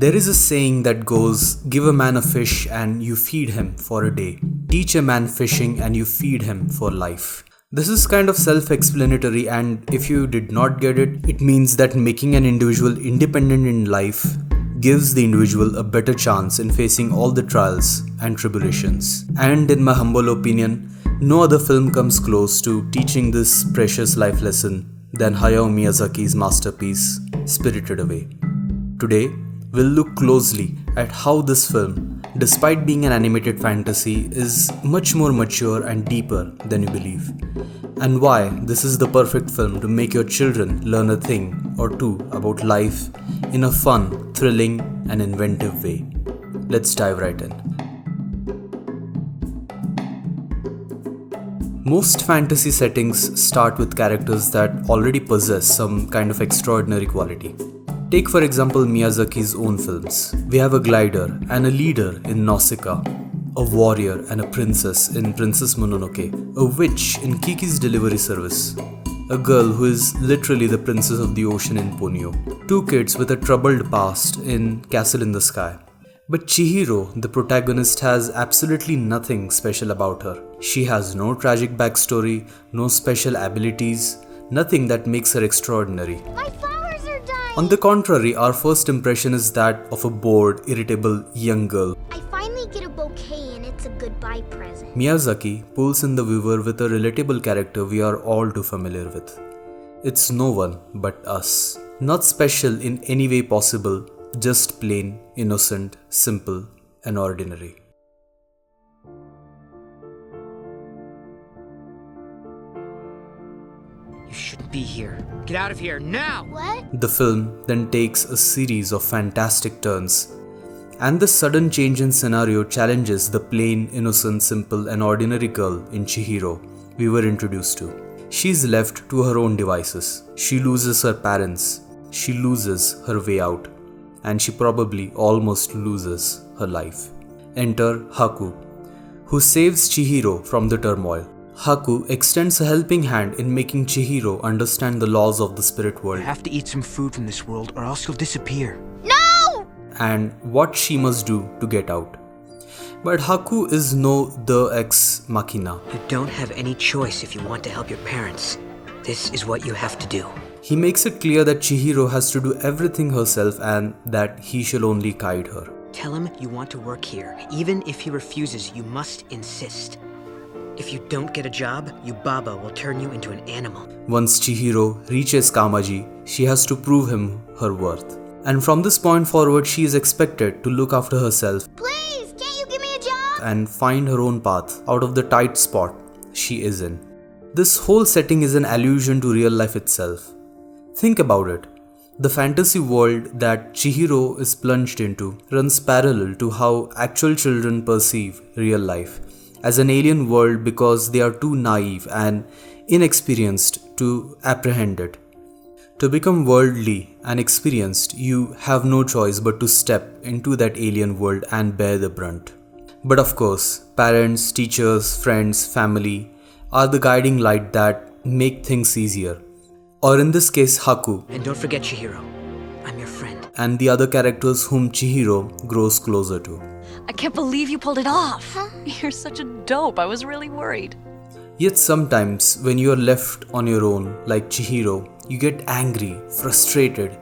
There is a saying that goes, give a man a fish and you feed him for a day. Teach a man fishing and you feed him for life. This is kind of self-explanatory, and if you did not get it, it means that making an individual independent in life gives the individual a better chance in facing all the trials and tribulations. And in my humble opinion, no other film comes close to teaching this precious life lesson than Hayao Miyazaki's masterpiece, Spirited Away. Today, we'll look closely at how this film, despite being an animated fantasy, is much more mature and deeper than you believe, and why this is the perfect film to make your children learn a thing or two about life in a fun, thrilling, and inventive way. Let's dive right in. Most fantasy settings start with characters that already possess some kind of extraordinary quality. Take for example Miyazaki's own films. We have a glider and a leader in Nausicaa, a warrior and a princess in Princess Mononoke, a witch in Kiki's Delivery Service, a girl who is literally the princess of the ocean in Ponyo, two kids with a troubled past in Castle in the Sky. But Chihiro, the protagonist, has absolutely nothing special about her. She has no tragic backstory, no special abilities, nothing that makes her extraordinary. On the contrary, our first impression is that of a bored, irritable young girl. I finally get a bouquet and it's a goodbye present. Miyazaki pulls in the viewer with a relatable character we are all too familiar with. It's no one but us. Not special in any way possible, just plain, innocent, simple, and ordinary. You shouldn't be here. Get out of here, now! What? The film then takes a series of fantastic turns, and the sudden change in scenario challenges the plain, innocent, simple, and ordinary girl in Chihiro we were introduced to. She's left to her own devices. She loses her parents, she loses her way out, and she probably almost loses her life. Enter Haku, who saves Chihiro from the turmoil. Haku extends a helping hand in making Chihiro understand the laws of the spirit world. You have to eat some food from this world or else you'll disappear. No! And what she must do to get out. But Haku is no Deus Ex Machina. You don't have any choice if you want to help your parents. This is what you have to do. He makes it clear that Chihiro has to do everything herself and that he shall only guide her. Tell him you want to work here. Even if he refuses, you must insist. If you don't get a job, Yubaba will turn you into an animal. Once Chihiro reaches Kamaji, she has to prove him her worth. And from this point forward, she is expected to look after herself Please, can't you give me a job? and find her own path out of the tight spot she is in. This whole setting is an allusion to real life itself. Think about it. The fantasy world that Chihiro is plunged into runs parallel to how actual children perceive real life, as an alien world because they are too naive and inexperienced to apprehend it. To become worldly and experienced, you have no choice but to step into that alien world and bear the brunt. But of course, parents, teachers, friends, family are the guiding light that make things easier. Or in this case, Haku And don't forget Chihiro. I'm your friend. and the other characters whom Chihiro grows closer to. I can't believe you pulled it off. You're such a dope. I was really worried. Yet sometimes when you are left on your own, like Chihiro, you get angry, frustrated,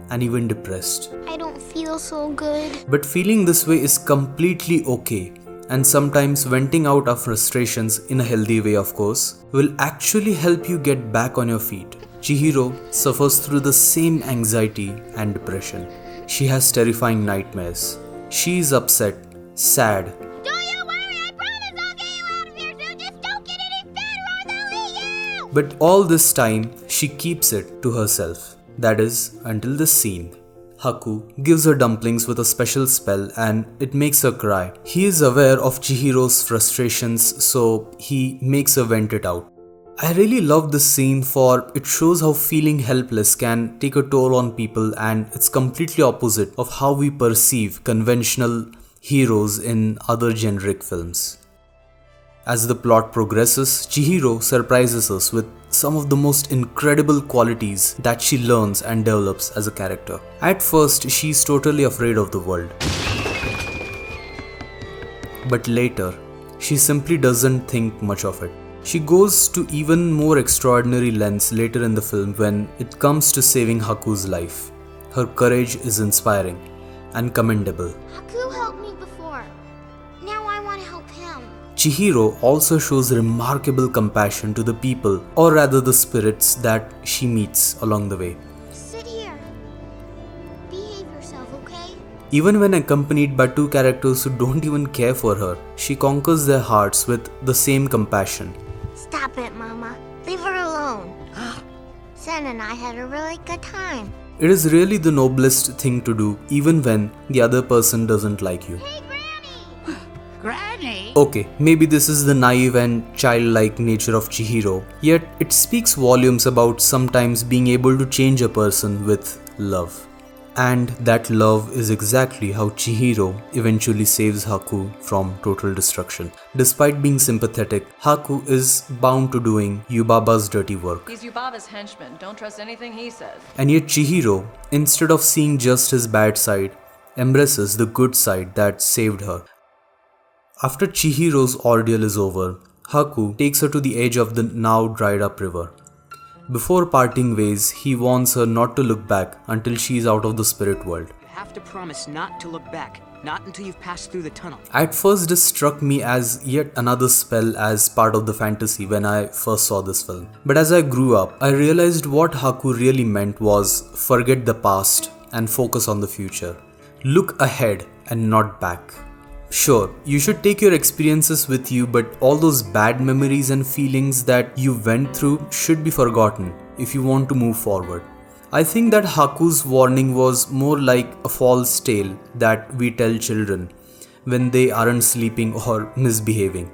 and even depressed. I don't feel so good. But feeling this way is completely okay, and sometimes venting out our frustrations in a healthy way, of course, will actually help you get back on your feet. Chihiro suffers through the same anxiety and depression. She has terrifying nightmares. She is upset, sad, Don't you worry, I promise I'll get you out of here soon. Just don't get any better or they'll eat you! but all this time she keeps it to herself. That is, until this scene. Haku gives her dumplings with a special spell and it makes her cry. He is aware of Chihiro's frustrations, so he makes her vent it out. I really love this scene for it shows how feeling helpless can take a toll on people, and it's completely opposite of how we perceive conventional heroes in other generic films. As the plot progresses, Chihiro surprises us with some of the most incredible qualities that she learns and develops as a character. At first, she's totally afraid of the world. But later, she simply doesn't think much of it. She goes to even more extraordinary lengths later in the film when it comes to saving Haku's life. Her courage is inspiring and commendable. Haku helped me before. Now I want to help him. Chihiro also shows remarkable compassion to the people, or rather the spirits that she meets along the way. Sit here. Behave yourself, okay? Even when accompanied by two characters who don't even care for her, she conquers their hearts with the same compassion. Stop it, Mama. Leave her alone. Sen and I had a really good time. It is really the noblest thing to do, even when the other person doesn't like you. Hey, Granny! Granny? Okay, maybe this is the naive and childlike nature of Chihiro, yet it speaks volumes about sometimes being able to change a person with love. And that love is exactly how Chihiro eventually saves Haku from total destruction. Despite being sympathetic, Haku is bound to doing Yubaba's dirty work. He's Yubaba's henchman. Don't trust anything he says. And yet Chihiro, instead of seeing just his bad side, embraces the good side that saved her. After Chihiro's ordeal is over, Haku takes her to the edge of the now dried up river. Before parting ways, he warns her not to look back until she is out of the spirit world. You have to promise not to look back, not until you've passed through the tunnel. At first, this struck me as yet another spell as part of the fantasy when I first saw this film. But as I grew up, I realized what Haku really meant was forget the past and focus on the future. Look ahead and not back. Sure, you should take your experiences with you, but all those bad memories and feelings that you went through should be forgotten if you want to move forward. I think that Haku's warning was more like a false tale that we tell children when they aren't sleeping or misbehaving.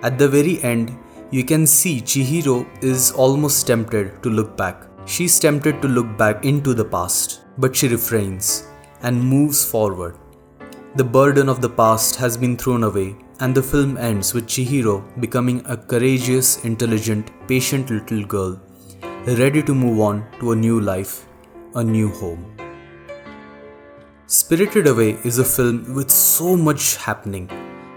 At the very end, you can see Chihiro is almost tempted to look back. She's tempted to look back into the past, but she refrains and moves forward. The burden of the past has been thrown away, and the film ends with Chihiro becoming a courageous, intelligent, patient little girl, ready to move on to a new life, a new home. Spirited Away is a film with so much happening.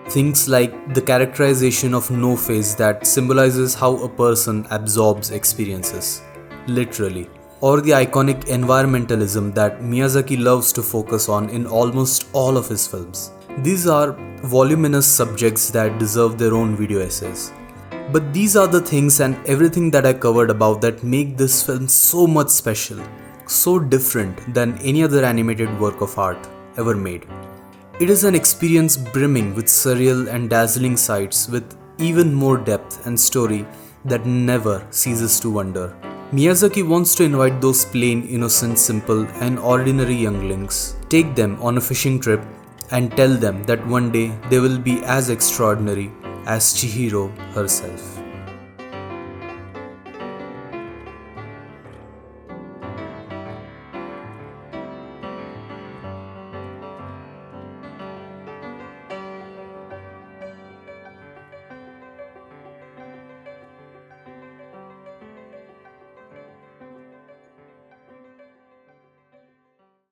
Things like the characterization of no face that symbolizes how a person absorbs experiences, literally. Or the iconic environmentalism that Miyazaki loves to focus on in almost all of his films. These are voluminous subjects that deserve their own video essays. But these are the things and everything that I covered above that make this film so much special, so different than any other animated work of art ever made. It is an experience brimming with surreal and dazzling sights with even more depth and story that never ceases to wonder. Miyazaki wants to invite those plain, innocent, simple and ordinary younglings, take them on a fishing trip and tell them that one day they will be as extraordinary as Chihiro herself.